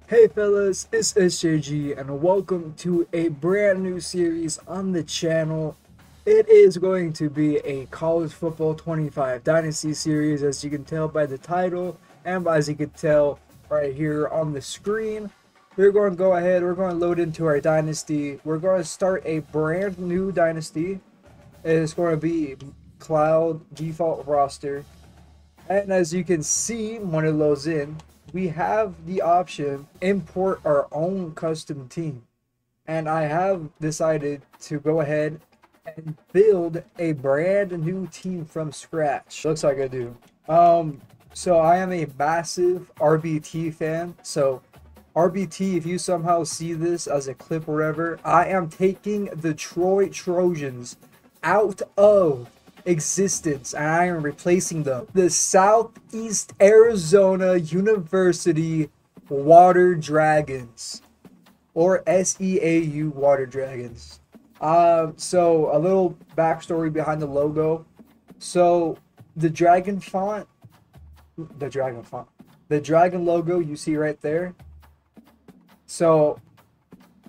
Hey fellas, it's SJG and welcome to a brand new series on the channel. It is going to be a College Football 25 Dynasty series, as you can tell by the title and as you can tell right here on the screen. We're going to go ahead, we're going to load into our Dynasty. We're going to start a brand new Dynasty. It's going to be Cloud default roster. And as you can see when it loads in, we have the option import our own custom team. And I have decided to go ahead and build a brand new team from scratch. Looks like I do. So I am a massive RBT fan. So RBT, if you somehow see this as a clip or whatever, I am taking the Troy Trojans out of existence and I am replacing them. The Southeast Arizona University Water Dragons, or SEAU Waterdragons. So a little backstory behind the logo. So the dragon logo you see right there. So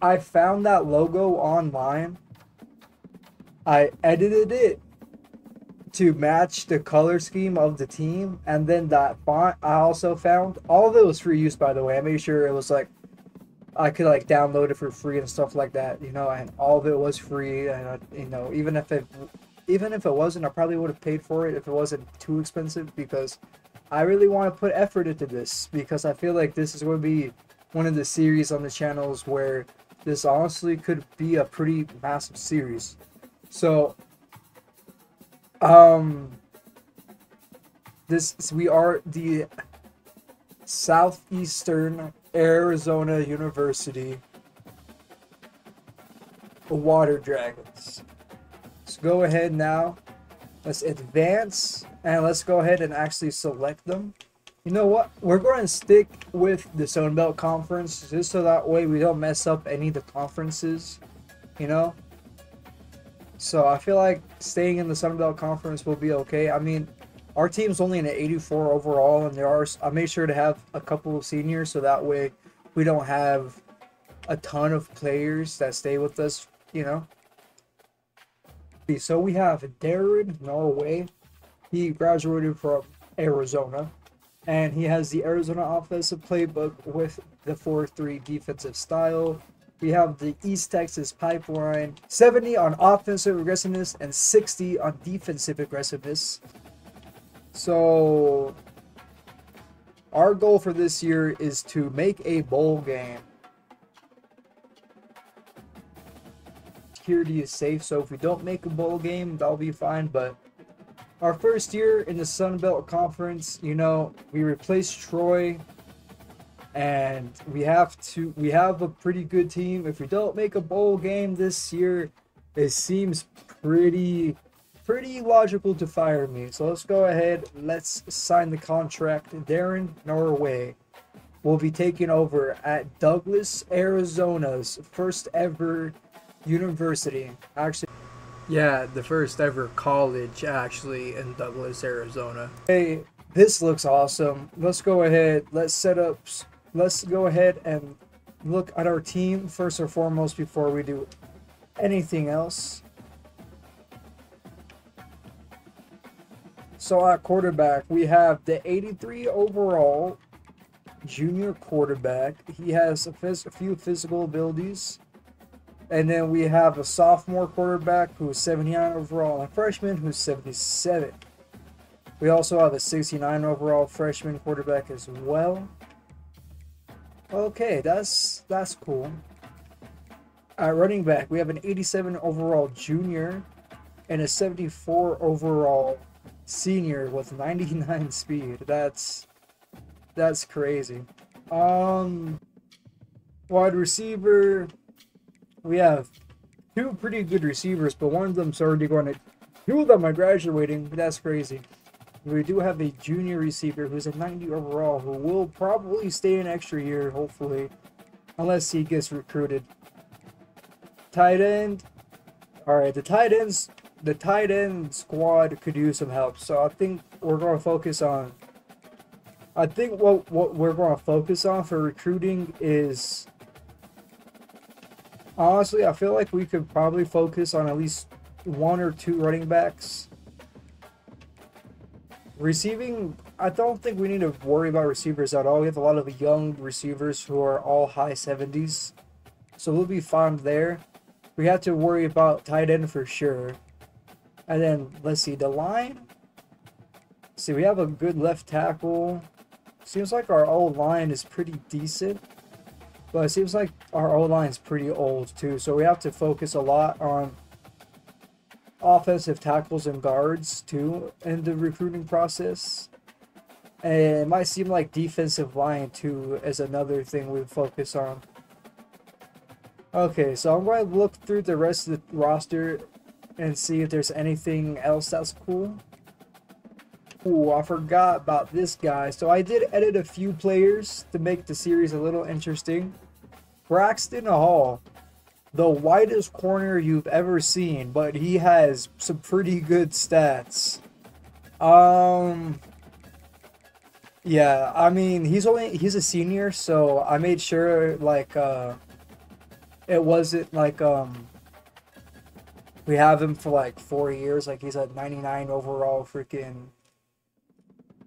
I found that logo online. I edited it to match the color scheme of the team, and then that font I also found. All of it was free use, by the way. I made sure it was like I could like download it for free and stuff like that, you know, and all of it was free. And you know, even if it wasn't, I probably would have paid for it if it wasn't too expensive, because I really want to put effort into this, because I feel like this is going to be one of the series on the channels where this honestly could be a pretty massive series. So we are the Southeastern Arizona University Water Dragons. Let's go ahead now. Let's advance and let's go ahead and actually select them. You know what? We're going to stick with the Sun Belt Conference just so that way we don't mess up any of the conferences, you know? So I feel like staying in the Sun Belt Conference will be okay. I mean, our team's only an 84 overall, and I made sure to have a couple of seniors so that way we don't have a ton of players that stay with us, you know. So we have Darren Norway. He graduated from Arizona, and he has the Arizona offensive playbook with the 4-3 defensive style. We have the East Texas pipeline, 70 on offensive aggressiveness and 60 on defensive aggressiveness. So our goal for this year is to make a bowl game. Security is safe, so if we don't make a bowl game, that'll be fine. But our first year in the Sun Belt Conference, you know, we replaced Troy. And we have a pretty good team. If we don't make a bowl game this year, it seems pretty logical to fire me. So let's go ahead. Let's sign the contract. Darren Norway will be taking over at Douglas, Arizona's first ever university. Actually, yeah, the first ever college actually in Douglas, Arizona. Hey, this looks awesome. Let's go ahead. Let's go ahead and look at our team first and foremost before we do anything else. So at quarterback, we have the 83 overall junior quarterback. He has a few physical abilities. And then we have a sophomore quarterback who's 79 overall and a freshman who's 77. We also have a 69 overall freshman quarterback as well. Okay, that's cool. At running back, we have an 87 overall junior and a 74 overall senior with 99 speed. That's crazy. Wide receiver, we have two pretty good receivers, but one of them's already going to. Two of them are graduating, but that's crazy. We do have a junior receiver who's a 90 overall who will probably stay an extra year, hopefully, unless he gets recruited. Tight end. All right, the tight end squad could use some help, so I think we're going to focus on I think what we're going to focus on for recruiting is, honestly, I feel like we could probably focus on at least 1 or 2 running backs. Receiving, I don't think we need to worry about receivers at all. We have a lot of young receivers who are all high 70s. So we'll be fine there. We have to worry about tight end for sure. And then, let's see, the line. See, we have a good left tackle. Seems like our O-line is pretty decent. But it seems like our O-line is pretty old too. So we have to focus a lot on offensive tackles and guards too in the recruiting process. And it might seem like defensive line too is another thing we focus on. Okay, so I'm going to look through the rest of the roster and see if there's anything else that's cool. Ooh, I forgot about this guy. So I did edit a few players to make the series a little interesting. Braxton Hall, the widest corner you've ever seen, but he has some pretty good stats. Yeah, I mean, he's a senior, so I made sure like it wasn't like we have him for like 4 years, like he's a 99 overall freaking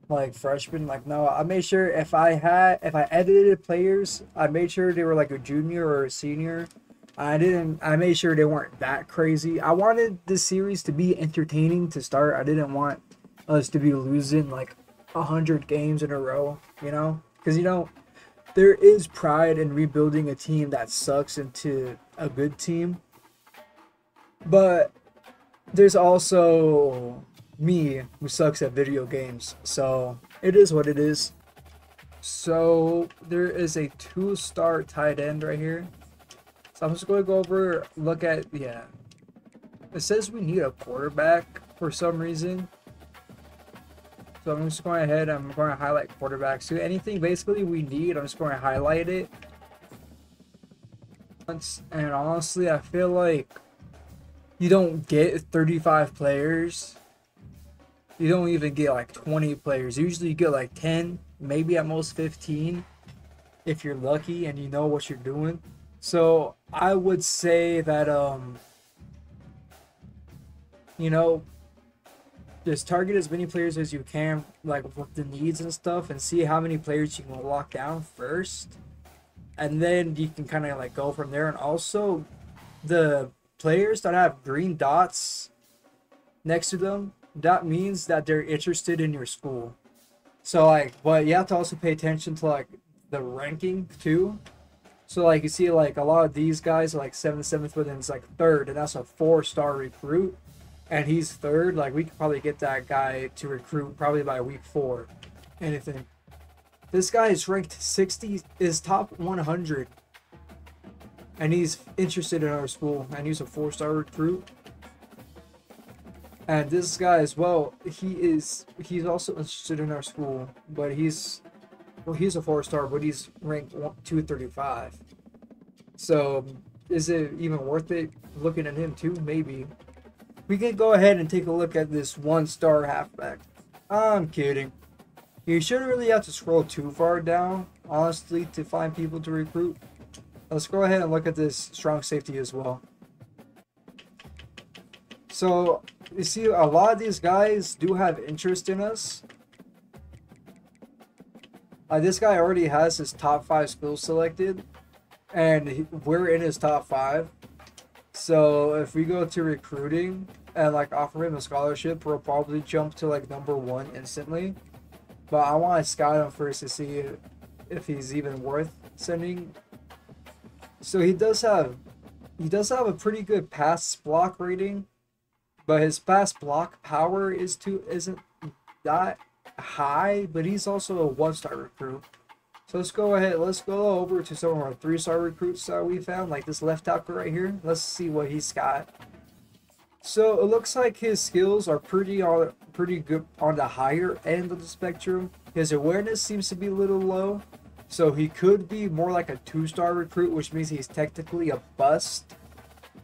like freshman. Like, no, I made sure if I edited players, I made sure they were like a junior or a senior. I made sure they weren't that crazy. I wanted this series to be entertaining to start. I didn't want us to be losing like 100 games in a row, you know? Because, you know, there is pride in rebuilding a team that sucks into a good team. But there's also me who sucks at video games. So it is what it is. So there is a 2-star tight end right here. So I'm just going to go over, look at, yeah. It says we need a quarterback for some reason. So I'm just going ahead, I'm going to highlight quarterbacks. So anything basically we need, I'm just going to highlight it. And honestly, I feel like you don't get 35 players. You don't even get like 20 players. Usually you get like 10, maybe at most 15. If you're lucky and you know what you're doing. So I would say that, you know, just target as many players as you can, like with the needs and stuff, and see how many players you can lock down first. And then you can kind of like go from there. And also the players that have green dots next to them, that means that they're interested in your school. So like, but you have to also pay attention to like the ranking too. So like you see like a lot of these guys are like 7th, but then it's like 3rd, and that's a 4-star recruit, and he's 3rd. Like we could probably get that guy to recruit probably by week 4. Anything. This guy is ranked 60, is top 100, and he's interested in our school, and he's a 4-star recruit. And this guy as well, he's also interested in our school, but he's a 4-star, but he's ranked 235. So is it even worth it looking at him too? Maybe. We can go ahead and take a look at this 1-star halfback. I'm kidding. You shouldn't really have to scroll too far down, honestly, to find people to recruit. Let's go ahead and look at this strong safety as well. So you see, a lot of these guys do have interest in us. This guy already has his top 5 skills selected, and we're in his top 5. So if we go to recruiting and like offer him a scholarship, we'll probably jump to like number 1 instantly. But I want to scout him first to see if he's even worth sending. So he does have a pretty good pass block rating, but his pass block power isn't that high, but he's also a 1-star recruit. So let's go over to some of our 3-star recruits that we found, like this left tackle right here. Let's see what he's got. So it looks like his skills are pretty good on the higher end of the spectrum. His awareness seems to be a little low, so he could be more like a 2-star recruit, which means he's technically a bust.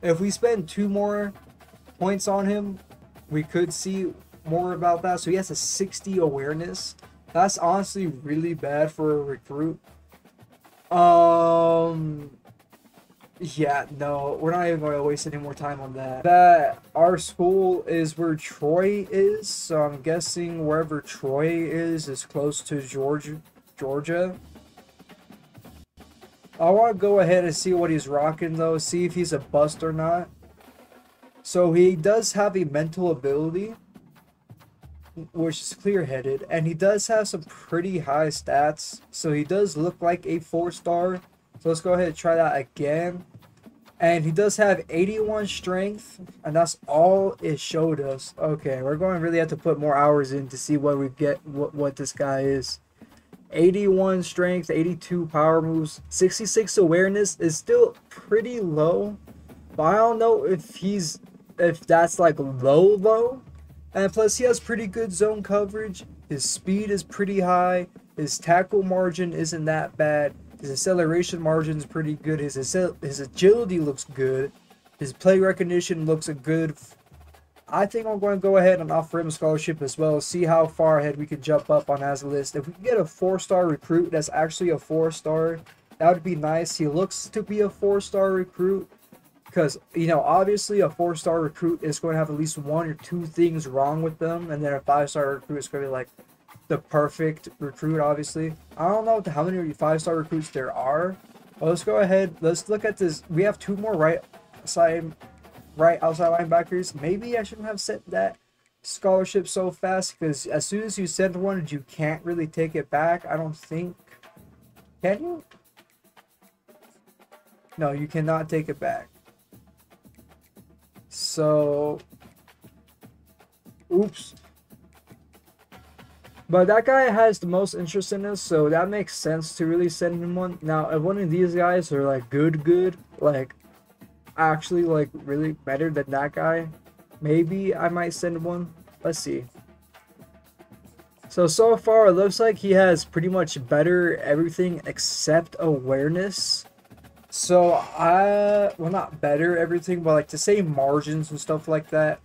If we spend 2 more points on him, we could see more about that. So he has a 60 awareness, That's honestly really bad for a recruit. Um, yeah, no, we're not even going to waste any more time on that. That our school is where Troy is, so I'm guessing wherever Troy is close to Georgia. I want to go ahead and see what he's rocking though, see if he's a bust or not. So he does have a mental ability, which is clear-headed, and he does have some pretty high stats, so he does look like a 4-star. So let's go ahead and try that again. And he does have 81 strength, and that's all it showed us. Okay, we're going to really have to put more hours in to see what we get, what this guy is. 81 strength, 82 power moves, 66 awareness is still pretty low, but I don't know if that's like low. And plus he has pretty good zone coverage, his speed is pretty high, his tackle margin isn't that bad, his acceleration margin is pretty good, his agility looks good, his play recognition looks good. I think I'm going to go ahead and offer him a scholarship as well, see how far ahead we can jump up on his list. If we can get a 4-star recruit that's actually a 4-star, that would be nice. He looks to be a 4-star recruit because, you know, obviously a 4-star recruit is going to have at least 1 or 2 things wrong with them, and then a 5-star recruit is going to be like the perfect recruit, obviously. I don't know how many 5-star recruits there are, but let's go ahead. Let's look at this. We have 2 more right outside linebackers. Maybe I shouldn't have sent that scholarship so fast, because as soon as you send one, you can't really take it back, I don't think. Can you? No, you cannot take it back. So, oops. But that guy has the most interest in us, so that makes sense to really send him one. Now, if one of these guys are like good, like actually like really better than that guy, maybe I might send one. Let's see. So far it looks like he has pretty much better everything except awareness. So well, not better everything, but like the same margins and stuff like that.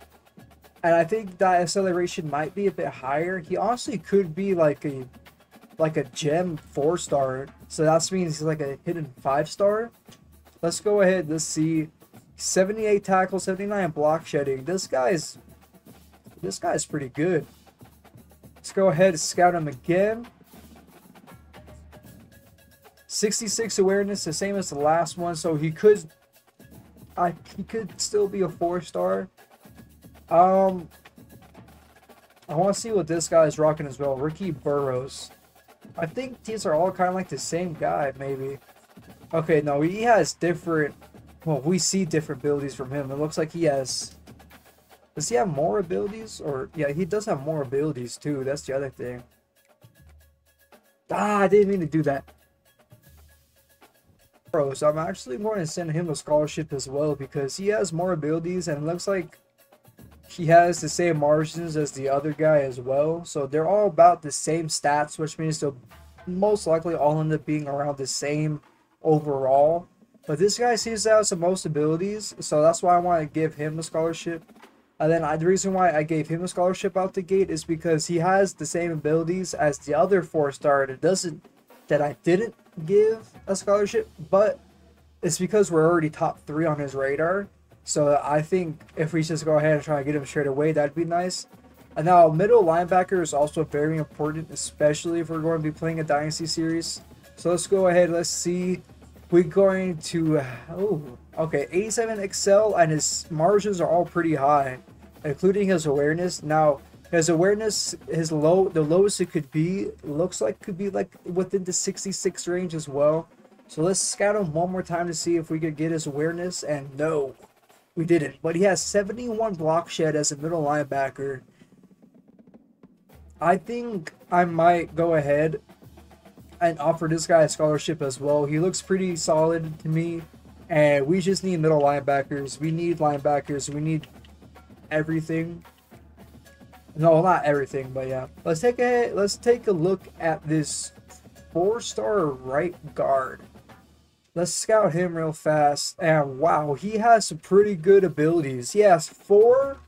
And I think that acceleration might be a bit higher. He honestly could be like a gem 4-star, so that means he's like a hidden 5-star. Let's go ahead, let's see. 78 tackles, 79 block shedding. This guy's pretty good. Let's go ahead and scout him again. 66 awareness, the same as the last one, so he could still be a 4-star. I want to see what this guy is rocking as well. Ricky Burrows. I think these are all kind of like the same guy, maybe. Okay, no, he has different. Well, we see different abilities from him. It looks like he has. Does he have more abilities? Or yeah, he does have more abilities too. That's the other thing. I didn't mean to do that. Bro, so I'm actually going to send him a scholarship as well because he has more abilities and it looks like he has the same margins as the other guy as well. So they're all about the same stats, which means they'll most likely all end up being around the same overall. But this guy seems to have some most abilities, so that's why I want to give him a scholarship. And then the reason why I gave him a scholarship out the gate is because he has the same abilities as the other 4-star that I didn't give a scholarship, but it's because we're already top 3 on his radar. So I think if we just go ahead and try to get him straight away, that'd be nice. And now middle linebacker is also very important, especially if we're going to be playing a dynasty series. So let's go ahead, let's see. We're going to, okay, 87 excel, and his margins are all pretty high, including his awareness. Now, his awareness, the lowest it could be, looks like could be like within the 66 range as well. So let's scout him one more time to see if we could get his awareness, and no, we didn't. But he has 71 block shed as a middle linebacker. I think I might go ahead and offer this guy a scholarship as well. He looks pretty solid to me, and we just need middle linebackers. We need linebackers. We need everything. No, not everything, but yeah. Let's take a look at this 4-star right guard. Let's scout him real fast. And wow, he has some pretty good abilities. He has four,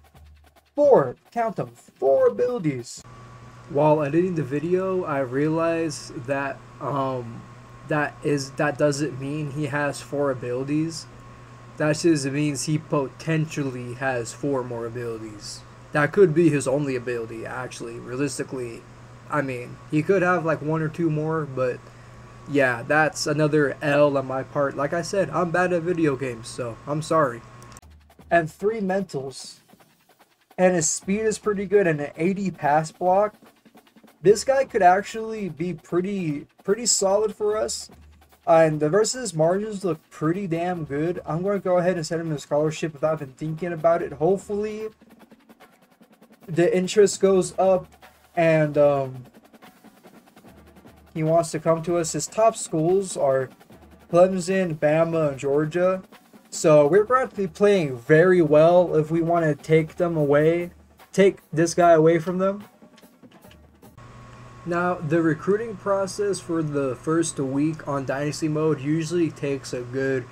count them, 4 abilities. While editing the video, I realized that that doesn't mean he has 4 abilities. That just means he potentially has 4 more abilities. That could be his only ability, actually. Realistically, I mean, he could have like 1 or 2 more, but yeah, that's another L on my part. Like I said, I'm bad at video games, so I'm sorry. And 3 mentals, and his speed is pretty good, and an 80 pass block. This guy could actually be pretty solid for us. And the versus margins look pretty damn good. I'm going to go ahead and send him a scholarship without even thinking about it. Hopefully, the interest goes up and he wants to come to us. His top schools are Clemson, Bama, and Georgia. So we're going to be playing very well if we want to take this guy away from them. Now, the recruiting process for the first week on Dynasty mode usually takes a good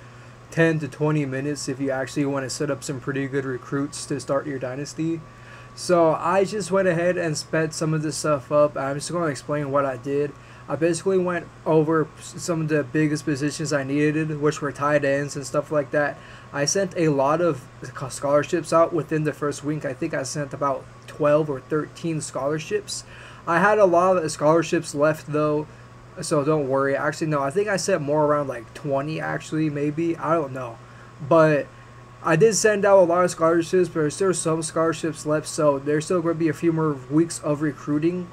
10 to 20 minutes if you actually want to set up some pretty good recruits to start your Dynasty. So I just went ahead and sped some of this stuff up. I'm just going to explain what I did. I basically went over some of the biggest positions I needed, which were tight ends and stuff like that. I sent a lot of scholarships out within the first week. I think I sent about 12 or 13 scholarships. I had a lot of scholarships left though, so don't worry. Actually, no, I think I sent more, around like 20 actually, maybe. I don't know. But I did send out a lot of scholarships, but there's still some scholarships left, so there's still going to be a few more weeks of recruiting.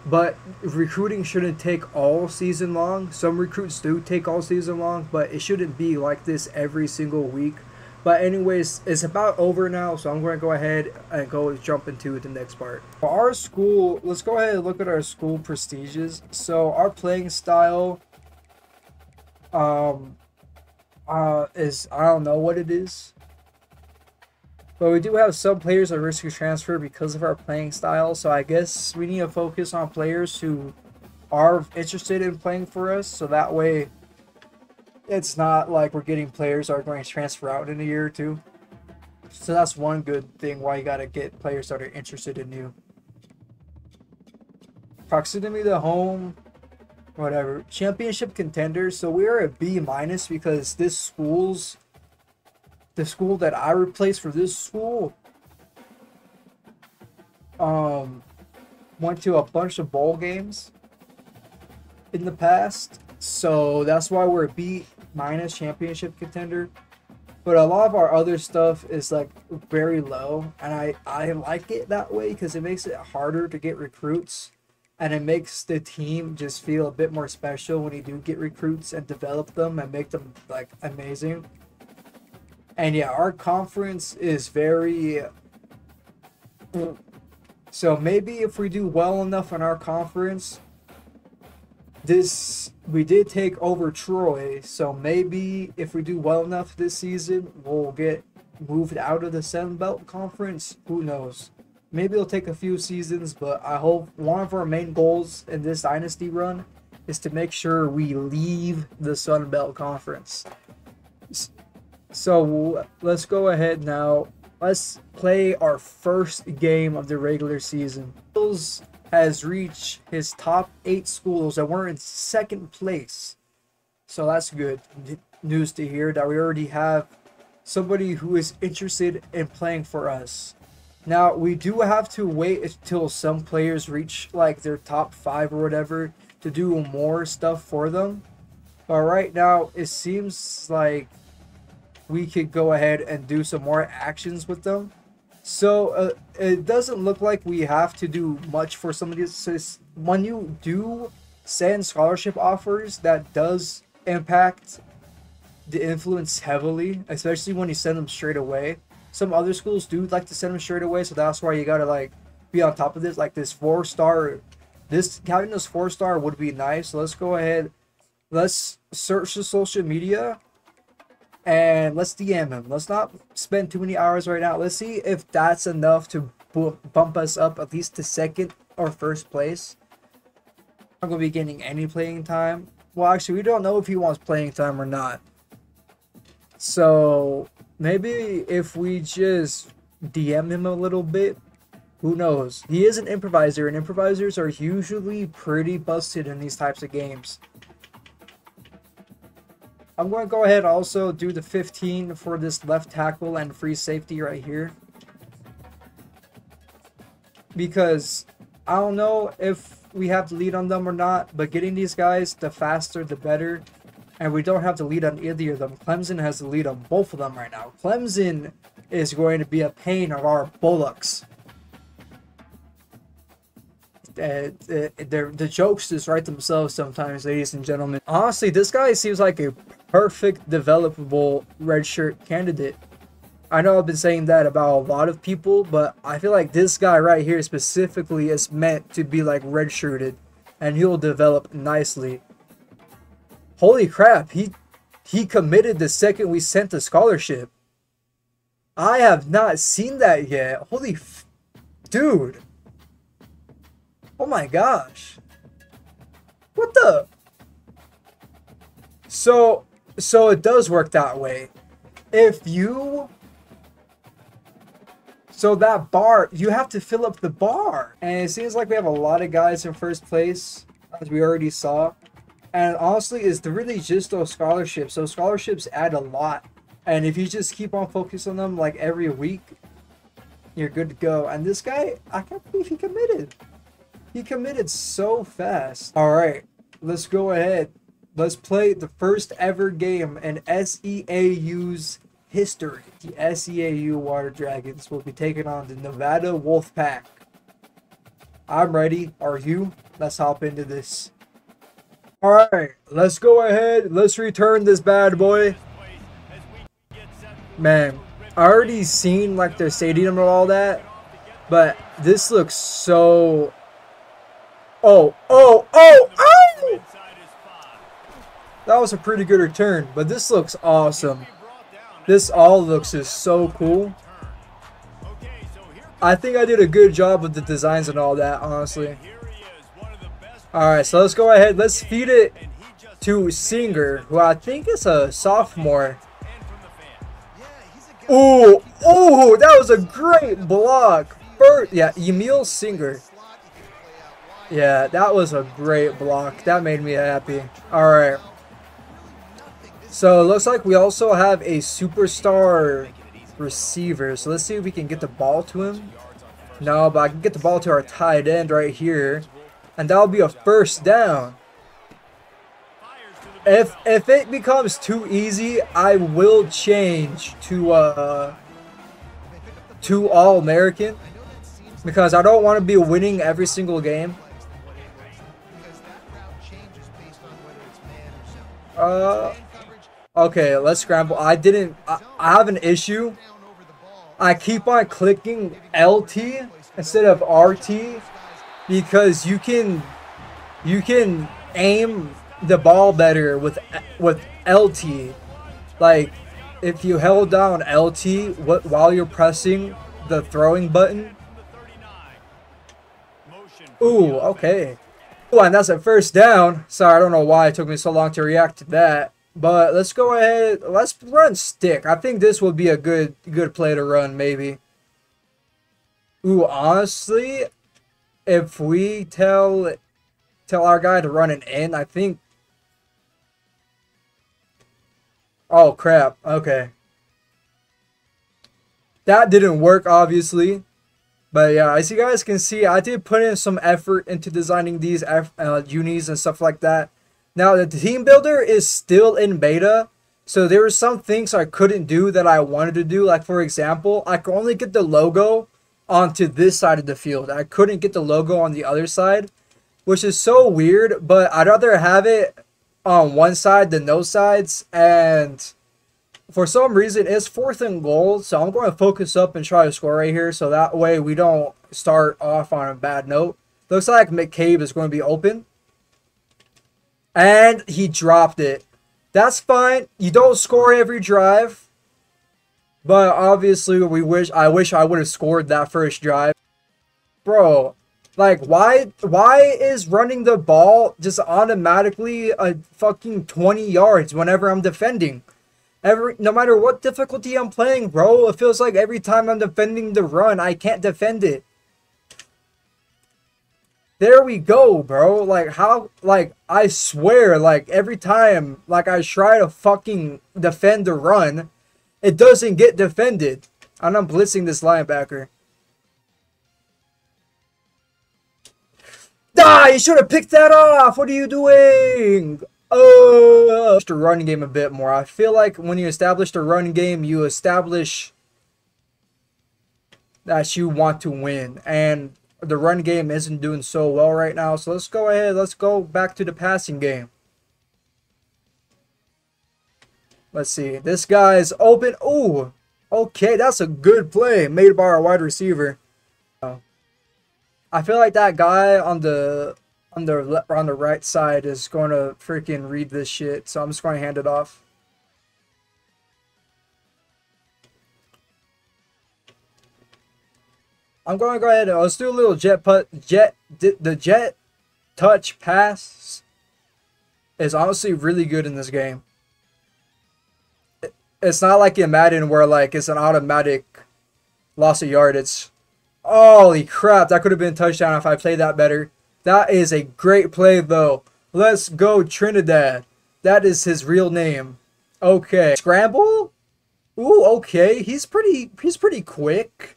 But recruiting shouldn't take all season long. Some recruits do take all season long, but it shouldn't be like this every single week. But anyways, it's about over now, so I'm going to go ahead and jump into the next part. For our school, let's go ahead and look at our school prestiges. So our playing style is, I don't know what it is. But we do have some players at risk of transfer because of our playing style. So I guess we need to focus on players who are interested in playing for us. So that way it's not like we're getting players that are going to transfer out in a year or two. So that's one good thing why you got to get players that are interested in you. Proximity to home, whatever. Championship contenders. So we are a B- because the school that I replaced for this school went to a bunch of bowl games in the past, so that's why we're a B- championship contender. But a lot of our other stuff is like very low, and I like it that way because it makes it harder to get recruits, and it makes the team just feel a bit more special when you do get recruits and develop them and make them like amazing. And yeah, our conference is very... So maybe if we do well enough in our conference, we did take over Troy, so maybe if we do well enough this season, we'll get moved out of the Sun Belt Conference. Who knows? Maybe it'll take a few seasons, but I hope one of our main goals in this Dynasty run is to make sure we leave the Sun Belt Conference. So let's go ahead now. Let's play our first game of the regular season. Bills has reached his top 8 schools and we're in second place. So that's good news to hear that we already have somebody who is interested in playing for us. Now we do have to wait until some players reach like their top 5 or whatever to do more stuff for them. But right now it seems like we could go ahead and do some more actions with them. So it doesn't look like we have to do much for some of these. So when you do send scholarship offers, that does impact the influence heavily, especially when you send them straight away. Some other schools do like to send them straight away, so that's why you gotta like be on top of this. Like this 4-star, having this 4-star would be nice. So let's go ahead, let's search the social media. And let's DM him. Let's not spend too many hours right now. Let's see if that's enough to bump us up at least to second or first place. I'm not going to be getting any playing time. Well, actually, we don't know if he wants playing time or not. So maybe if we just DM him a little bit Who knows? He is an improviser, and improvisers are usually pretty busted in these types of games. I'm going to go ahead and also do the 15 for this left tackle and free safety right here. Because I don't know if we have to lead on them or not, but getting these guys, the faster the better. And we don't have to lead on either of them. Clemson has to lead on both of them right now. Clemson is going to be a pain of our bullocks. The jokes just write themselves sometimes, ladies and gentlemen. Honestly, this guy seems like a perfect developable redshirt candidate. I know I've been saying that about a lot of people, but I feel like this guy right here specifically is meant to be like redshirted, and he'll develop nicely. Holy crap, he committed the second we sent the scholarship. I have not seen that yet. Dude. Oh my gosh. What the? So it does work that way. So that bar, you have to fill up the bar. And it seems like we have a lot of guys in first place, as we already saw. And honestly, it's really just those scholarships. So scholarships add a lot. And if you just keep on focusing on them like every week, you're good to go. And this guy, I can't believe he committed. He committed so fast. All right, let's go ahead. Let's play the first ever game in SEAU's history. The SEAU Waterdragons will be taking on the Nevada Wolfpack. I'm ready. Are you? Let's hop into this. All right, let's go ahead. Let's return this bad boy. Man, I already seen like their stadium and all that, but this looks so... Oh! That was a pretty good return, but this looks awesome. This all looks just so cool. I think I did a good job with the designs and all that, honestly. Alright, so let's go ahead. Let's feed it to Singer, who I think is a sophomore. Oh, that was a great block. Yeah, Emil Singer. Yeah, that was a great block. That made me happy. Alright. So it looks like we also have a superstar receiver. So let's see if we can get the ball to him. No, but I can get the ball to our tight end right here. And that'll be a first down. If it becomes too easy, I will change to All-American. Because I don't want to be winning every single game. Okay, let's scramble. I have an issue. I keep on clicking LT instead of RT because you can aim the ball better with LT. Like if you held down LT while you're pressing the throwing button. Ooh, okay. Ooh, and that's a first down. Sorry, I don't know why it took me so long to react to that. But let's go ahead. Let's run stick. I think this would be a good play to run, maybe. Ooh, honestly, if we tell our guy to run an in, I think. Oh crap. Okay. That didn't work, obviously. But yeah, as you guys can see, I did put in some effort into designing these unis and stuff like that. Now, the team builder is still in beta, so there were some things I couldn't do that I wanted to do. Like, for example, I could only get the logo onto this side of the field. I couldn't get the logo on the other side, which is so weird, but I'd rather have it on one side than no sides. And for some reason, it's 4th and goal, so I'm going to focus up and try to score right here, so that way we don't start off on a bad note. Looks like McCabe is going to be open. And he dropped it. That's fine. You don't score every drive. But obviously, I wish I would have scored that first drive. Bro, like, why is running the ball just automatically a fucking 20 yards whenever I'm defending? No matter what difficulty I'm playing, bro, it feels like every time I'm defending the run, I can't defend it. There we go, bro. Like, how, like, I swear, like, every time, like, I try to fucking defend the run, it doesn't get defended. And I'm blitzing this linebacker. Ah, you should have picked that off. What are you doing? Oh, the run game a bit more. I feel like when you establish the run game, you establish that you want to win. And the run game isn't doing so well right now. So let's go ahead. Let's go back to the passing game. Let's see. This guy's open. Ooh. Okay, that's a good play made by our wide receiver. I feel like that guy on the right side is going to freaking read this shit. So I'm just going to hand it off. I'm going to go ahead and let's do a little the jet touch pass is honestly really good in this game. It's not like in Madden where like it's an automatic loss of yardage. Holy crap, that could have been a touchdown if I played that better. That is a great play though. Let's go Trinidad. That is his real name. Okay. Scramble? Ooh, okay. He's pretty quick.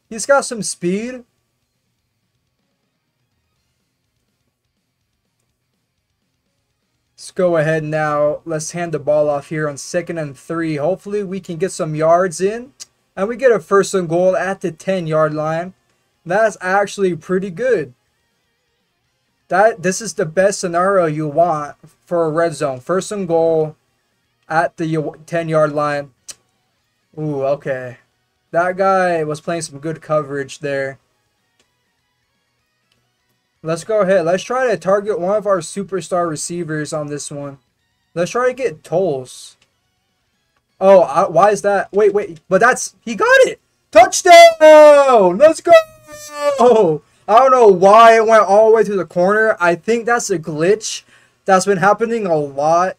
He's got some speed. Let's go ahead now. Let's hand the ball off here on 2nd and 3. Hopefully we can get some yards in. And we get a 1st and goal at the 10-yard line. That's actually pretty good. This is the best scenario you want for a red zone. 1st and goal at the 10-yard line. Ooh, okay. That guy was playing some good coverage there. Let's go ahead. Let's try to target one of our superstar receivers on this one. Let's try to get Tolls. Oh, why is that? Wait. But that's... He got it! Touchdown! Let's go! I don't know why it went all the way to the corner. I think that's a glitch that's been happening a lot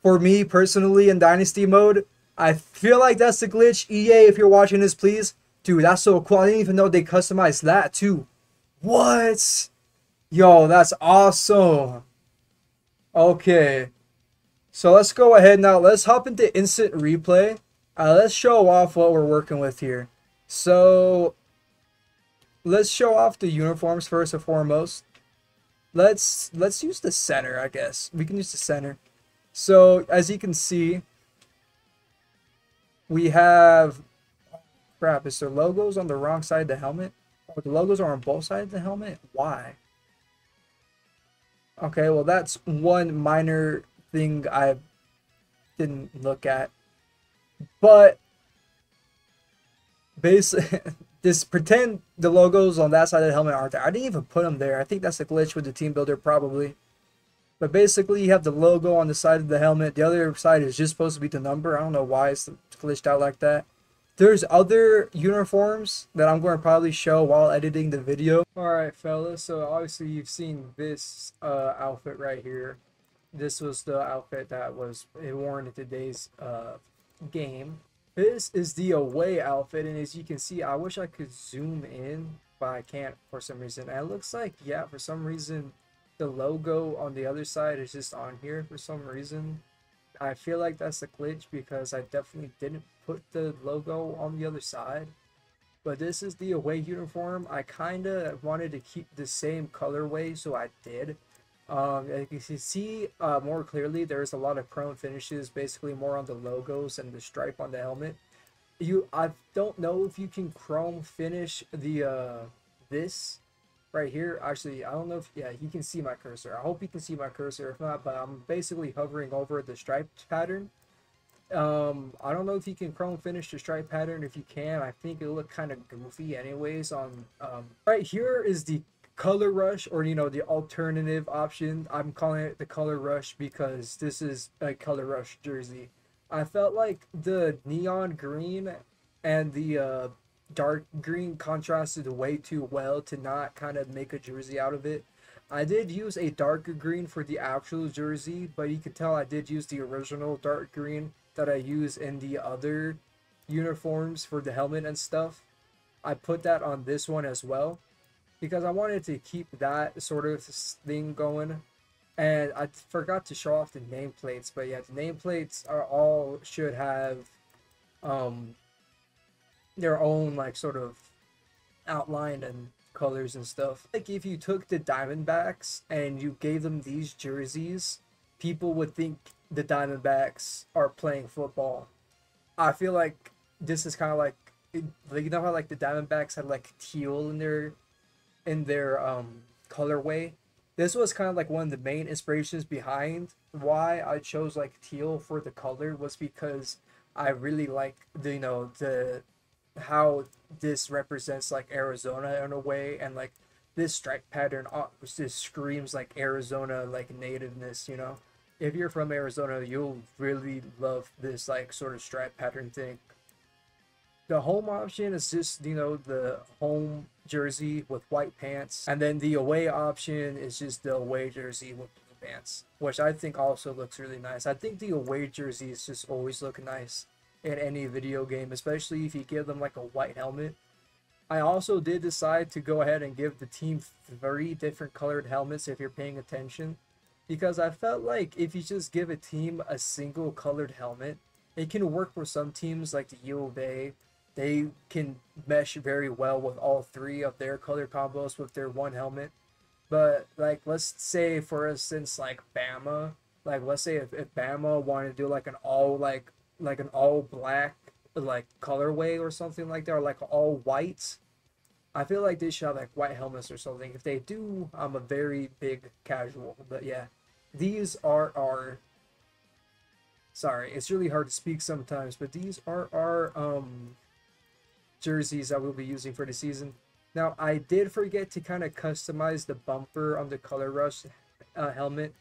for me personally in Dynasty mode. I feel like that's the glitch. EA, if you're watching this, please. Dude, that's so cool. I didn't even know they customized that too. What? Yo, that's awesome. Okay. So let's go ahead now. Let's hop into instant replay. Let's show off what we're working with here. So let's show off the uniforms first and foremost. Let's use the center, I guess. We can use the center. So as you can see, we have... Crap, is the logos on the wrong side of the helmet? Oh, the logos are on both sides of the helmet? Why? Okay, well that's one minor thing I didn't look at. But basically, just pretend the logos on that side of the helmet aren't there. I didn't even put them there. I think that's a glitch with the team builder probably. But basically, you have the logo on the side of the helmet. The other side is just supposed to be the number. I don't know why it's glitched out like that. There's other uniforms that I'm going to probably show while editing the video. Alright, fellas. So obviously you've seen this outfit right here. This was the outfit that was worn in today's game. This is the away outfit, and as you can see, I wish I could zoom in, but I can't for some reason. And it looks like, yeah, for some reason, the logo on the other side is just on here for some reason. I feel like that's a glitch because I definitely didn't put the logo on the other side. But this is the away uniform. I kind of wanted to keep the same colorway, so I did. As you can see more clearly, there's a lot of chrome finishes, basically more on the logos and the stripe on the helmet. I don't know if you can chrome finish the this right here. Actually, I don't know if, yeah, you can see my cursor. I hope you can see my cursor. If not, but I'm basically hovering over the striped pattern. I don't know if you can chrome finish the stripe pattern. If you can, I think it'll look kind of goofy anyways. On right here is the color rush, or the alternative option. I'm calling it the color rush because this is a color rush jersey. I felt like the neon green and the dark green contrasted way too well to not kind of make a jersey out of it. I did use a darker green for the actual jersey, but you can tell I did use the original dark green that I use in the other uniforms for the helmet and stuff. I put that on this one as well. because I wanted to keep that sort of thing going. And I forgot to show off the nameplates, but yeah, the nameplates are all should have um their own like sort of outline and colors and stuff. Like if you took the Diamondbacks and you gave them these jerseys, people would think the Diamondbacks are playing football. I feel like this is kind of like you know how like the Diamondbacks had like teal in their colorway. This was kind of like one of the main inspirations behind why I chose like teal for the color, was because I really like the, you know, the how this represents like Arizona in a way, and like this stripe pattern just screams like Arizona like nativeness, you know. If you're from Arizona, you'll really love this like sort of stripe pattern thing. The home option is just, you know, the home jersey with white pants, and then the away option is just the away jersey with blue pants, which I think also looks really nice. I think the away jerseys just always look nice in any video game, especially if you give them like a white helmet. I also did decide to go ahead and give the team 3 different colored helmets if you're paying attention, because I felt like if you just give a team a single colored helmet, it can work for some teams like the U of A. They can mesh very well with all 3 of their color combos with their one helmet. But like, let's say for instance like Bama, like let's say if Bama wanted to do like an all black like colorway or something like that, or like all white, I feel like they should have like white helmets or something. If they do, I'm a very big casual. But yeah, these are our, sorry, it's really hard to speak sometimes, but these are our jerseys that we'll be using for the season. Now, I did forget to kind of customize the bumper on the Color Rush helmet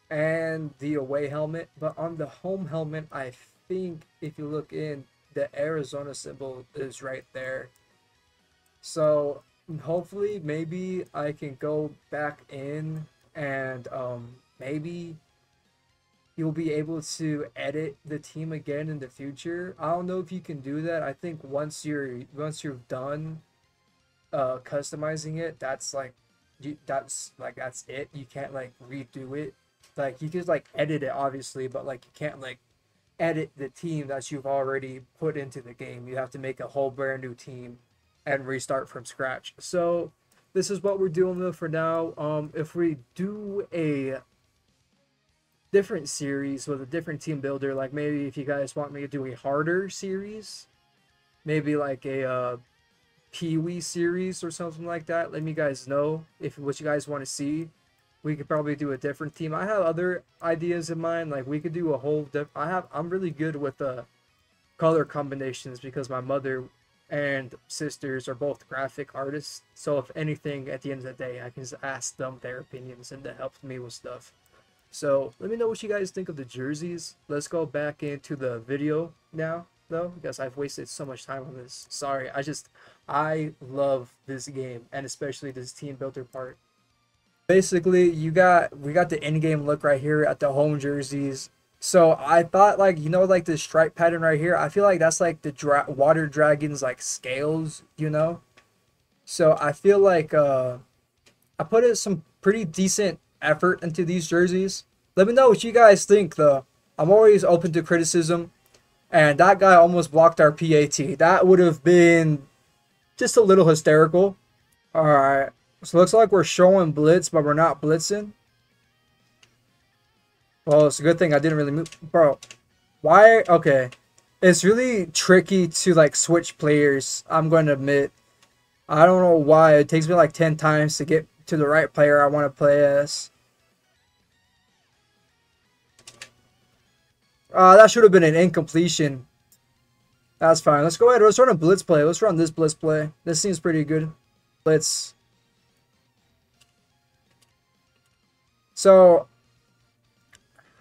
and the away helmet, but on the home helmet, I think if you look in, the Arizona symbol is right there. So hopefully maybe I can go back in and maybe you'll be able to edit the team again in the future. I don't know if you can do that. I think once you've done customizing it, that's like that's it. You can't like redo it. Like you could like edit it obviously, but like you can't like edit the team that you've already put into the game. You have to make a whole brand new team and restart from scratch. So this is what we're doing though for now. If we do a different series with a different team builder, like maybe if you guys want me to do a harder series, maybe like a Pee-wee series or something like that, let me guys know if what you guys want to see. We could probably do a different team. I have other ideas in mind, like we could do a whole I'm really good with color combinations because my mother and sisters are both graphic artists, so if anything at the end of the day I can just ask them their opinions and that helps me with stuff. So let me know what you guys think of the jerseys. Let's go back into the video now though, because I've wasted so much time on this. Sorry, I love this game, and especially this team builder part. Basically, we got the in-game look right here at the home jerseys. So I thought, like, you know, like this stripe pattern right here, I feel like that's like the water dragons like scales, you know. So I feel like I put in some pretty decent effort into these jerseys. Let me know what you guys think though. I'm always open to criticism. And that guy almost blocked our PAT. That would have been just a little hysterical. Alright. So it looks like we're showing blitz, but we're not blitzing. Well, it's a good thing I didn't really move. Bro, why? Okay. It's really tricky to like switch players, I'm going to admit. I don't know why. It takes me like 10 times to get to the right player I want to play as. That should have been an incompletion. That's fine. Let's go ahead. Let's run a blitz play. Let's run this blitz play. This seems pretty good. Blitz. So,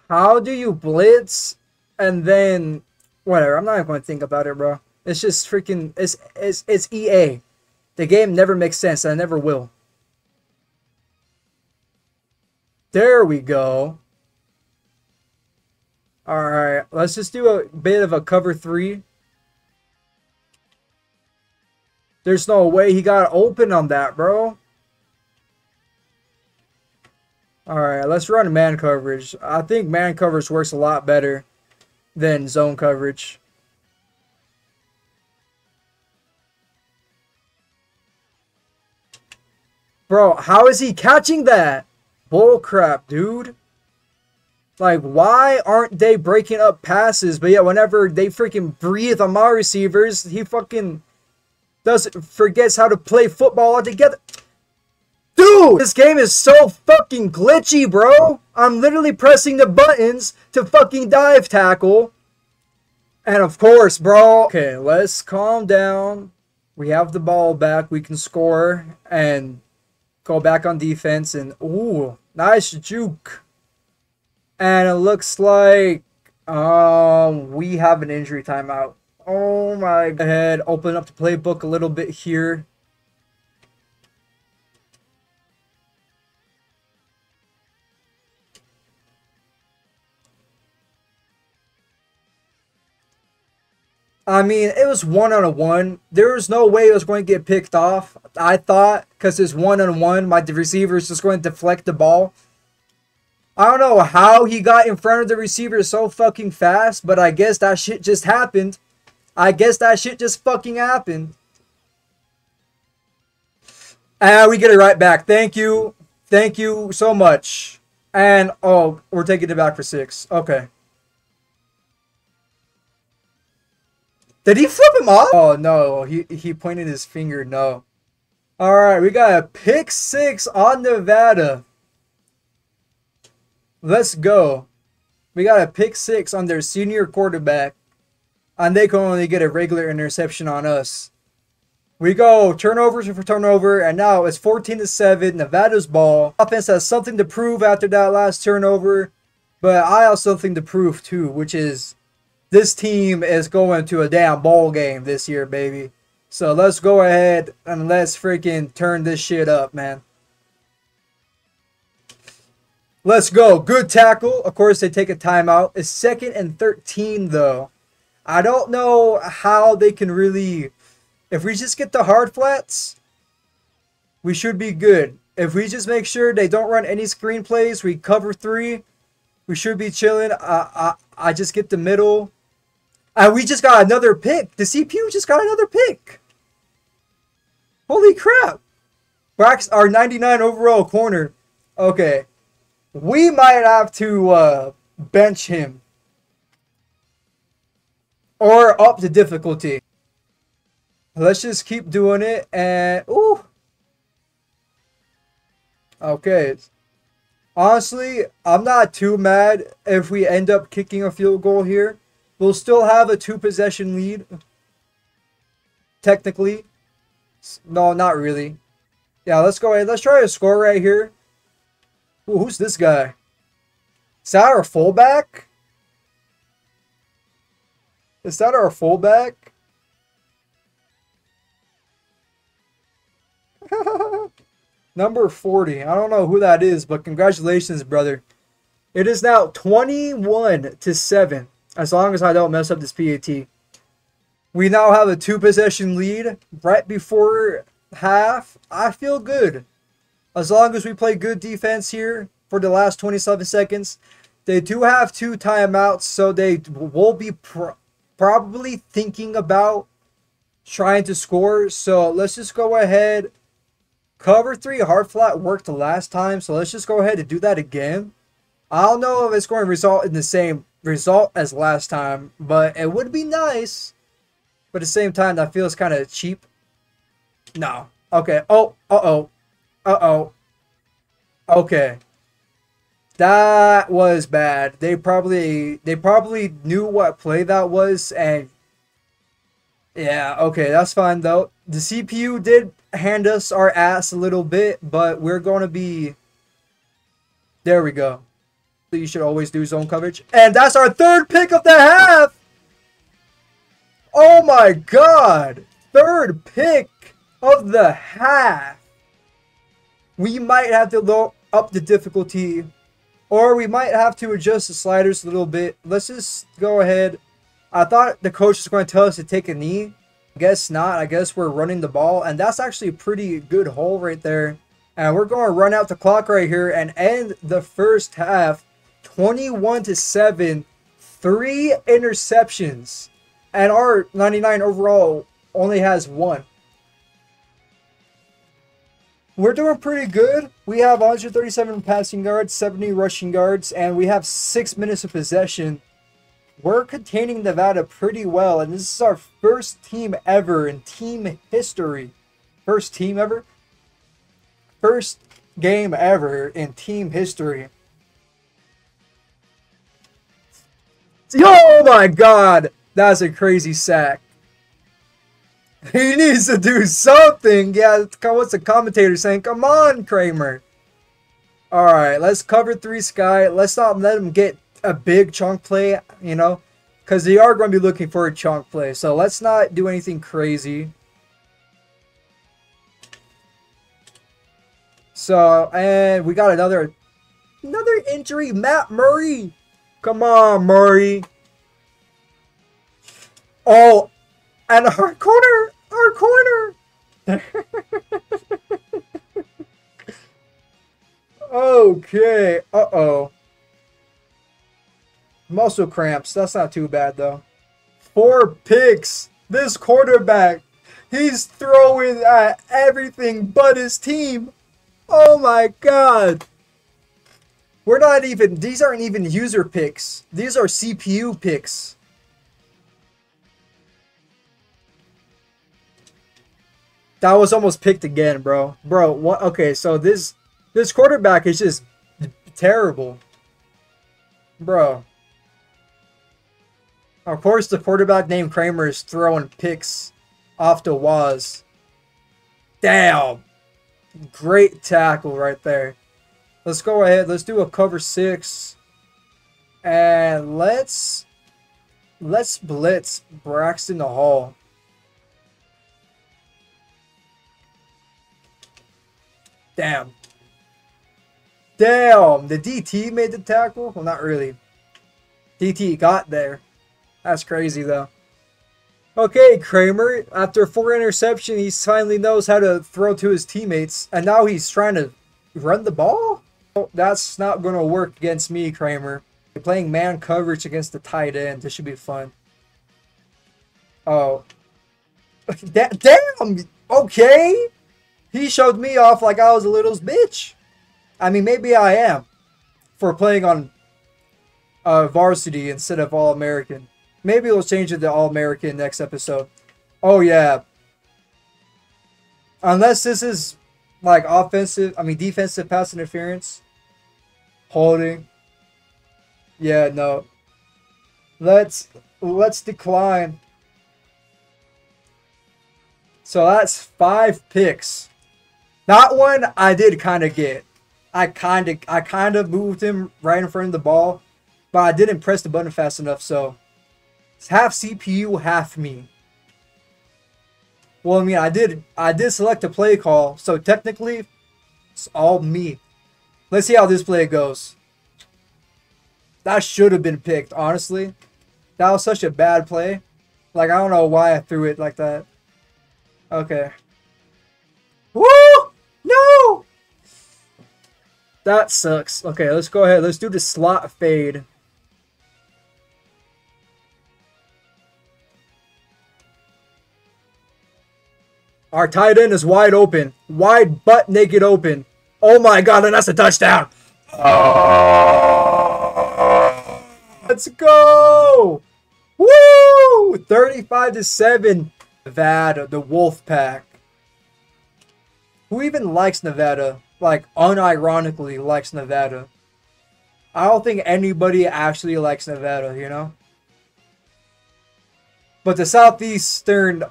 how do you blitz and then whatever? I'm not even going to think about it, bro. It's just freaking. It's EA. The game never makes sense, and it never will. There we go. Alright, let's just do a bit of a cover 3. There's no way he got open on that, bro. Alright, let's run man coverage. I think man coverage works a lot better than zone coverage. Bro, how is he catching that? Bull crap, dude. Like, why aren't they breaking up passes? But yeah, whenever they freaking breathe on my receivers, he fucking forgets how to play football altogether. Dude, this game is so fucking glitchy, bro. I'm literally pressing the buttons to fucking dive tackle. And of course, bro. Okay, let's calm down. We have the ball back. We can score and go back on defense. And, ooh, nice juke. And it looks like we have an injury timeout. Oh my god. Open up the playbook a little bit here. I mean, it was 1-on-1. There was no way it was going to get picked off. I thought, because it's 1-on-1, my receiver is just going to deflect the ball. I don't know how he got in front of the receiver so fucking fast, but I guess that shit just happened. I guess that shit just fucking happened. And we get it right back. Thank you. Thank you so much. And, oh, we're taking it back for 6. Okay. Did he flip him off? Oh, no. He pointed his finger. No. Alright, we got a pick 6 on Nevada. Let's go. We got a pick 6 on their senior quarterback. And they can only get a regular interception on us. We go turnovers for turnover. And now it's 14-7. Nevada's ball. Offense has something to prove after that last turnover. But I have something to prove too. Which is this team is going to a damn ball game this year, baby. So let's go ahead and let's freaking turn this shit up, man. Let's go. Good tackle. Of course, they take a timeout. It's 2nd and 13, though. I don't know how they can really... If we just get the hard flats, we should be good. If we just make sure they don't run any screen plays, we cover 3, we should be chilling. I just get the middle. And we just got another pick. The CPU just got another pick. Holy crap. Brax, our 99 overall corner. Okay. We might have to bench him. Or up the difficulty. Let's just keep doing it. And, ooh. Okay. Honestly, I'm not too mad if we end up kicking a field goal here. We'll still have a 2-possession lead. Technically. No, not really. Yeah, let's go ahead. Let's try to score right here. Ooh, who's this guy? Is that our fullback? Is that our fullback? Number 40. I don't know who that is, but congratulations, brother. It is now 21-7. As long as I don't mess up this PAT. We now have a 2-possession lead right before half. I feel good. As long as we play good defense here for the last 27 seconds. They do have 2 timeouts, so they will be probably thinking about trying to score. So let's just go ahead. Cover 3 hard flat worked the last time, so let's just go ahead and do that again. I don't know if it's going to result in the same result as last time, but it would be nice. But at the same time, that feels kind of cheap. No. Okay. Oh. Uh-oh. Uh-oh. Okay. That was bad. They probably knew what play that was, and yeah, okay, that's fine though. The CPU did hand us our ass a little bit, but we're going to be... There we go. You should always do zone coverage. And that's our 3rd pick of the half! Oh my god! 3rd pick of the half! We might have to lower up the difficulty, or we might have to adjust the sliders a little bit. Let's just go ahead. I thought the coach was going to tell us to take a knee, Guess not. I guess we're running the ball, and that's actually a pretty good hole right there. And we're going to run out the clock right here and end the first half 21-7, 3 interceptions. And our 99 overall only has 1. We're doing pretty good. We have 137 passing yards, 70 rushing yards, and we have 6 minutes of possession. We're containing Nevada pretty well, and this is our first team ever in team history. First team ever? First game ever in team history. Oh my god! That's a crazy sack. He needs to do something. Yeah, what's the commentator saying? Come on, Kramer. Alright, let's cover 3 Sky. Let's not let him get a big chunk play, you know, because they are going to be looking for a chunk play. So let's not do anything crazy. So, and we got another injury. Matt Murray. Come on, Murray. Oh, and our corner. Okay. Uh-oh. Muscle cramps. That's not too bad, though. 4 picks. This quarterback, he's throwing at everything but his team. Oh, my God. We're not even... These aren't even user picks. These are CPU picks. That was almost picked again, bro. Bro, what? Okay, so this quarterback is just terrible. Bro. Of course, the quarterback named Kramer is throwing picks off the Waz. Damn. Great tackle right there. Let's go ahead. Let's do a cover 6. And let's blitz Braxton the Hall. Damn. Damn. The DT made the tackle? Well, not really. DT got there. That's crazy, though. Okay, Kramer. After 4 interceptions, he finally knows how to throw to his teammates. And now he's trying to run the ball? Oh, that's not going to work against me, Kramer. You're playing man coverage against the tight end. This should be fun. Oh. Damn! Okay! He showed me off like I was a little bitch. I mean, maybe I am. For playing on varsity instead of All-American. Maybe we'll change it to All-American next episode. Oh, yeah. Unless this is, like, defensive pass interference. Holding. Yeah, no. Let's decline. So that's 5 picks. That one I did kind of get. I kind of moved him right in front of the ball, but I didn't press the button fast enough, so it's half CPU, half me. Well, I mean, I did select a play call, so technically it's all me. Let's see how this play goes. That should have been picked, honestly. That was such a bad play. Like, I don't know why I threw it like that. Okay. Woo! No! That sucks. Okay, let's go ahead. Let's do the slot fade. Our tight end is wide open. Wide butt naked open. Oh my god, and that's a touchdown. Oh. Let's go! Woo! 35-7. Nevada, the Wolf Pack. Who even likes Nevada? Like, unironically likes Nevada. I don't think anybody actually likes Nevada, you know? But the Southeastern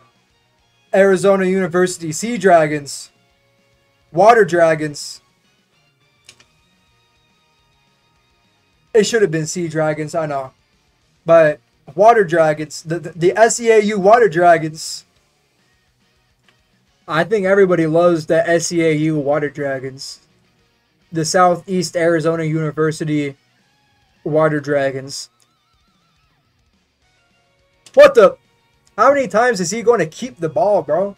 Arizona University Sea Dragons, Water Dragons. It should have been Sea Dragons, I know. But Water Dragons, the SEAU Water Dragons. I think everybody loves the SEAU Water Dragons. The Southeast Arizona University Water Dragons. What the? How many times is he going to keep the ball, bro?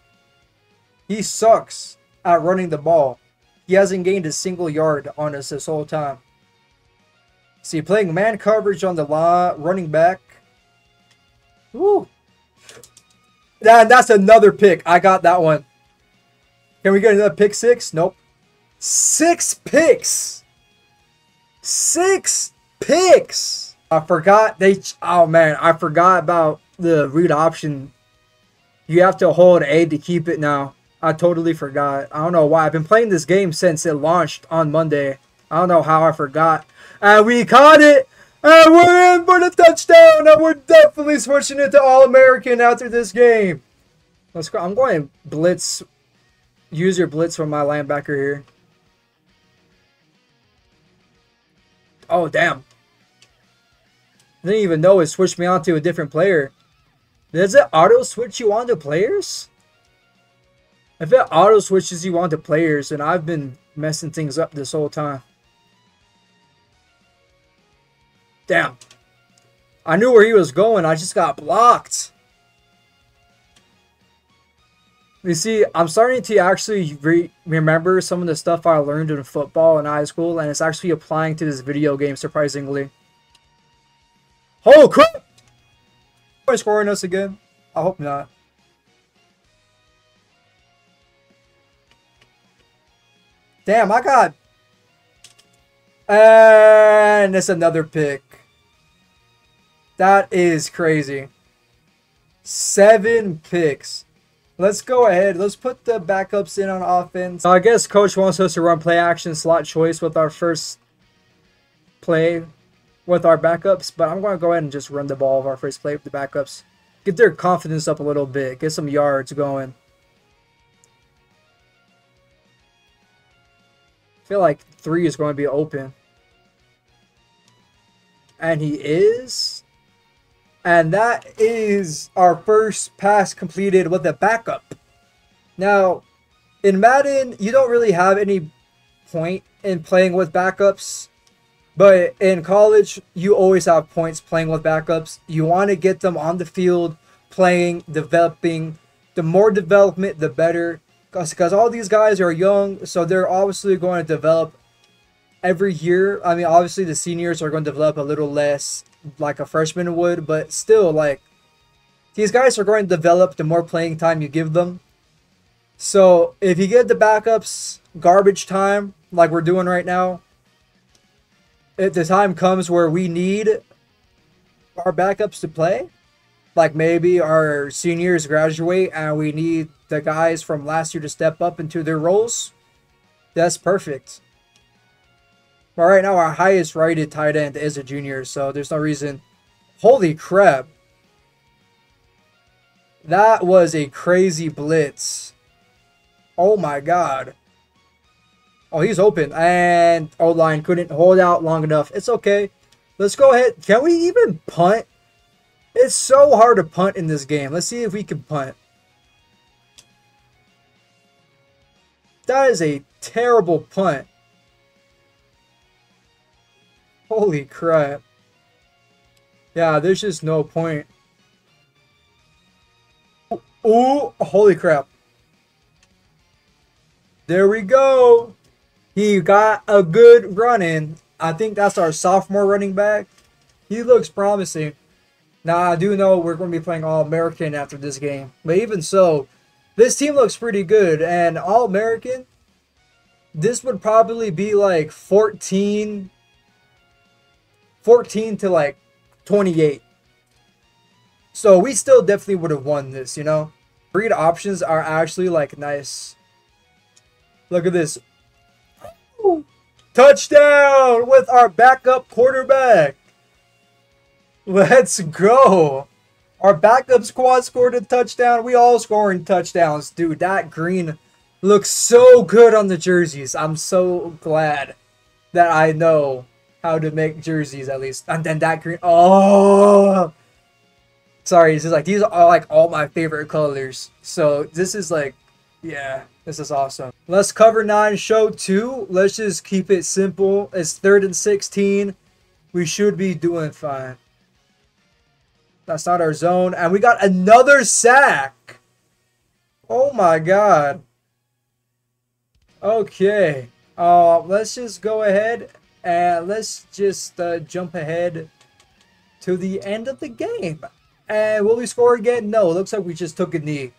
He sucks at running the ball. He hasn't gained a single yard on us this whole time. See, playing man coverage on the running back. Woo. That's another pick. I got that one. Can we get another pick six? Nope. 6 picks. 6 picks. I forgot oh man, I forgot about the read option. You have to hold A to keep it now. I totally forgot. I don't know why. I've been playing this game since it launched on Monday. I don't know how I forgot. And we caught it. And we're in for the touchdown. And we're definitely switching it to All-American after this game. Let's go. I'm going blitz. Use your blitz from my linebacker here. Oh, damn. I didn't even know it switched me on to a different player. Does it auto switch you on to players? If it auto switches you on to players, then I've been messing things up this whole time. Damn. I knew where he was going. I just got blocked. You see, I'm starting to actually remember some of the stuff I learned in football in high school, and it's actually applying to this video game, surprisingly. Oh, crap! Are they scoring us again? I hope not. Damn, I got... And it's another pick. That is crazy. 7 picks. Let's go ahead. Let's put the backups in on offense. I guess coach wants us to run play action slot choice with our first play with our backups. But I'm going to go ahead and just run the ball of our first play with the backups. Get their confidence up a little bit. Get some yards going. I feel like 3 is going to be open. And he is. And that is our first pass completed with a backup. Now, in Madden, you don't really have any point in playing with backups. But in college, you always have points playing with backups. You want to get them on the field, playing, developing. The more development, the better. Because all these guys are young, so they're obviously going to develop every year. I mean, obviously the seniors are going to develop a little less like a freshman would, but still, like, these guys are going to develop the more playing time you give them. So if you get the backups garbage time like we're doing right now, if the time comes where we need our backups to play, like maybe our seniors graduate and we need the guys from last year to step up into their roles, that's perfect. But right now, our highest rated tight end is a junior, so there's no reason. Holy crap. That was a crazy blitz. Oh my god. Oh, he's open. And O-line couldn't hold out long enough. It's okay. Let's go ahead. Can we even punt? It's so hard to punt in this game. Let's see if we can punt. That is a terrible punt. Holy crap. Yeah, there's just no point. Ooh, holy crap. There we go. He got a good run in. I think that's our sophomore running back. He looks promising. Now, I do know we're going to be playing All-American after this game. But even so, this team looks pretty good. And All-American, this would probably be like 14 to like 28. So we still definitely would have won this, you know. Read options are actually like nice. Look at this. Ooh. Touchdown with our backup quarterback. Let's go. Our backup squad scored a touchdown. We all scoring touchdowns. Dude, that green looks so good on the jerseys. I'm so glad that I know how to make jerseys at least. And then that green. Oh, sorry. This is like, these are like all my favorite colors. So this is like, yeah, this is awesome. Let's cover 9, show 2. Let's just keep it simple. It's 3rd and 16. We should be doing fine. That's not our zone. And we got another sack. Oh my god. Okay. Let's just go ahead and let's just jump ahead to the end of the game. And will we score again? No, it looks like we just took a knee.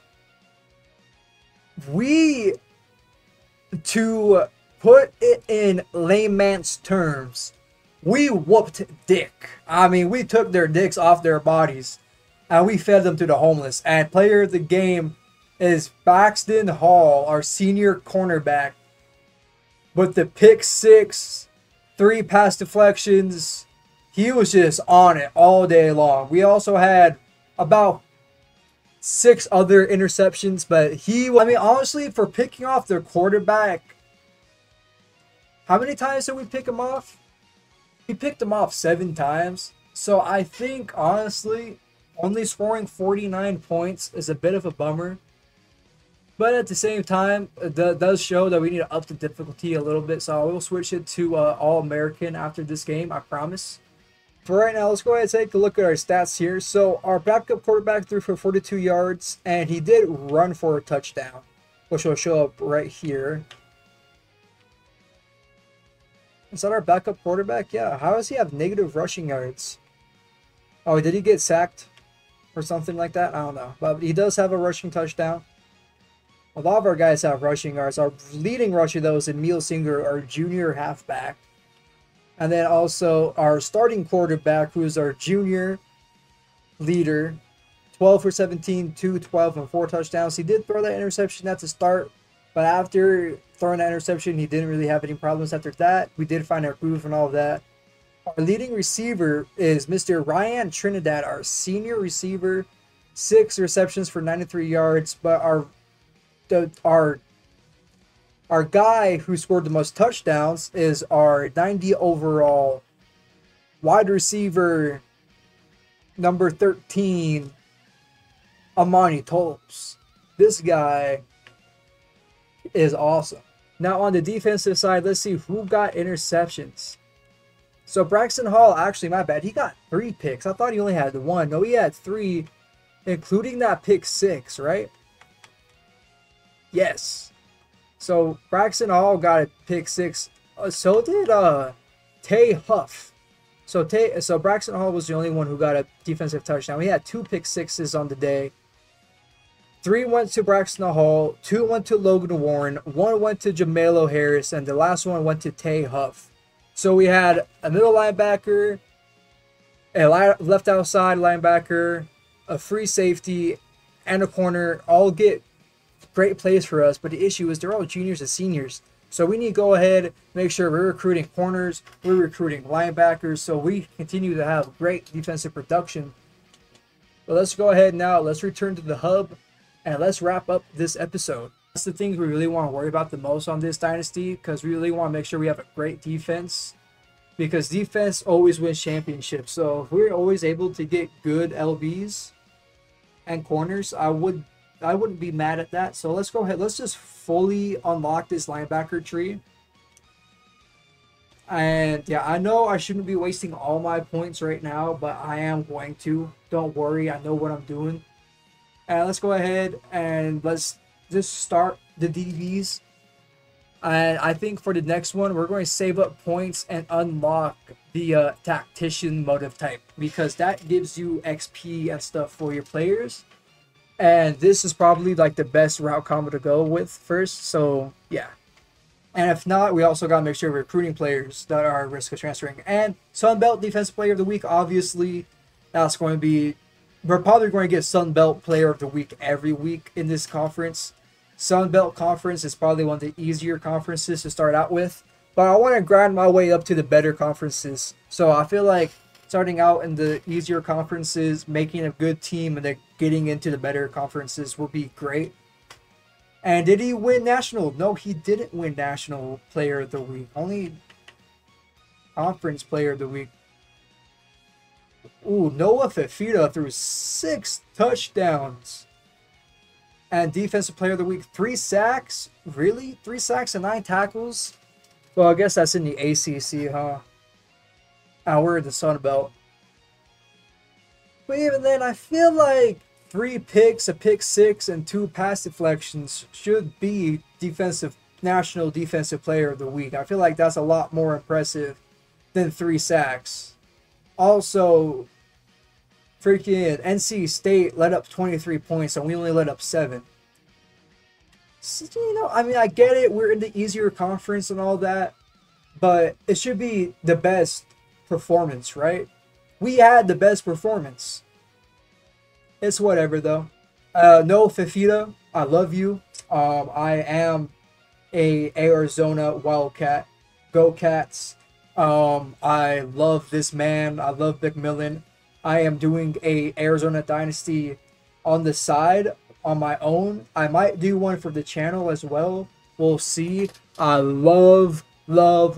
To put it in layman's terms, we whooped dick. I mean, we took their dicks off their bodies and we fed them to the homeless. And player of the game is Braxton Hall, our senior cornerback, with the pick 6, 3 pass deflections. He was just on it all day long. We also had about 6 other interceptions, but I mean, honestly, for picking off their quarterback, how many times did we pick him off? We picked him off 7 times. So I think, honestly, only scoring 49 points is a bit of a bummer. But at the same time, it does show that we need to up the difficulty a little bit. So I will switch it to All-American after this game, I promise. For right now, let's go ahead and take a look at our stats here. So our backup quarterback threw for 42 yards, and he did run for a touchdown, which will show up right here. Is that our backup quarterback? Yeah. How does he have negative rushing yards? Oh, did he get sacked or something like that? I don't know. But he does have a rushing touchdown. A lot of our guys have rushing yards. Our leading rusher, though, is Emil Singer, our junior halfback. And then also our starting quarterback, who is our junior leader, 12 for 17, 212, and 4 touchdowns. He did throw that interception at the start, but after throwing that interception, he didn't really have any problems after that. We did find our groove and all of that. Our leading receiver is Mr. Ryan Trinidad, our senior receiver, 6 receptions for 93 yards. But our guy who scored the most touchdowns is our 90 overall wide receiver, number 13, Amani Tolps. This guy is awesome. Now on the defensive side, let's see who got interceptions. So Braxton Hall, actually, my bad, he got 3 picks. I thought he only had 1. No, he had 3, including that pick 6, right? Yes. So Braxton Hall got a pick 6. So did Tay Huff. So Braxton Hall was the only one who got a defensive touchdown. We had 2 pick 6s on the day. 3 went to Braxton Hall, 2 went to Logan Warren, 1 went to Jamelo Harris, and the last one went to Tay Huff. So we had a middle linebacker, a left outside linebacker, a free safety, and a corner all get great plays for us. But the issue is they're all juniors and seniors. So we need to go ahead, make sure we're recruiting corners, we're recruiting linebackers, so we continue to have great defensive production. But let's go ahead now, let's return to the hub, and let's wrap up this episode. That's the things we really want to worry about the most on this dynasty, because we really want to make sure we have a great defense, because defense always wins championships. So if we're always able to get good LBs and corners, I wouldn't be mad at that. So let's go ahead, let's just fully unlock this linebacker tree. And yeah, I know I shouldn't be wasting all my points right now, but I am going to. Don't worry, I know what I'm doing. And let's go ahead and let's just start the DBs. And I think for the next one, we're going to save up points and unlock the tactician motive type, because that gives you XP and stuff for your players. And this is probably like the best route combo to go with first. So yeah. And if not, we also got to make sure we're recruiting players that are at risk of transferring. And Sunbelt Defensive Player of the Week, obviously, that's going to be... We're probably going to get Sunbelt Player of the Week every week in this conference. Sunbelt Conference is probably one of the easier conferences to start out with. But I want to grind my way up to the better conferences. So I feel like starting out in the easier conferences, making a good team, and then getting into the better conferences will be great. And did he win National? No, he didn't win National Player of the Week. Only Conference Player of the Week. Ooh, Noah Fafita threw 6 touchdowns. And Defensive Player of the Week, 3 sacks? Really? 3 sacks and 9 tackles? Well, I guess that's in the ACC, huh? We're in the Sun Belt. But even then, I feel like 3 picks, a pick 6, and 2 pass deflections should be National Defensive Player of the Week. I feel like that's a lot more impressive than 3 sacks. Also, freaking NC State let up 23 points and we only let up 7. So, you know, I mean, I get it. We're in the easier conference and all that, but it should be the best performance, right? We had the best performance. It's whatever, though. No, Fifita, I love you. I am a Arizona Wildcat. Go Cats. I love this man. I love McMillan. I am doing a Arizona Dynasty on the side on my own. I might do one for the channel as well. We'll see. I love the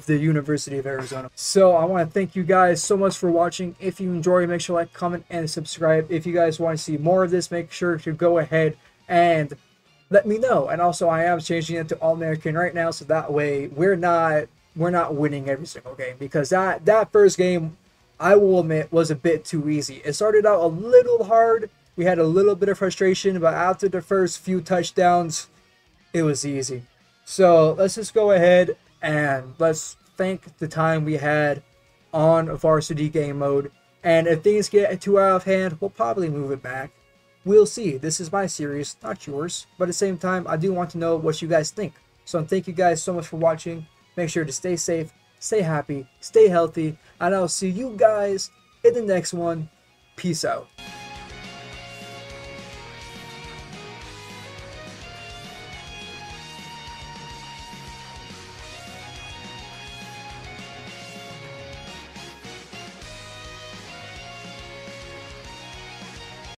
University of Arizona. So I want to thank you guys so much for watching. If you enjoy, make sure to like, comment, and subscribe. If you guys want to see more of this, make sure to go ahead and let me know. And also, I am changing it to All-American right now, so that way we're not winning every single game, because that first game, I will admit, was a bit too easy. It started out a little hard. We had a little bit of frustration, but after the first few touchdowns, it was easy. So let's just go ahead and let's thank the time we had on varsity game mode. And if things get too out of hand, we'll probably move it back. We'll see. This is my series, not yours. But at the same time, I do want to know what you guys think. So thank you guys so much for watching. Make sure to stay safe, stay happy, stay healthy, and I'll see you guys in the next one. Peace out.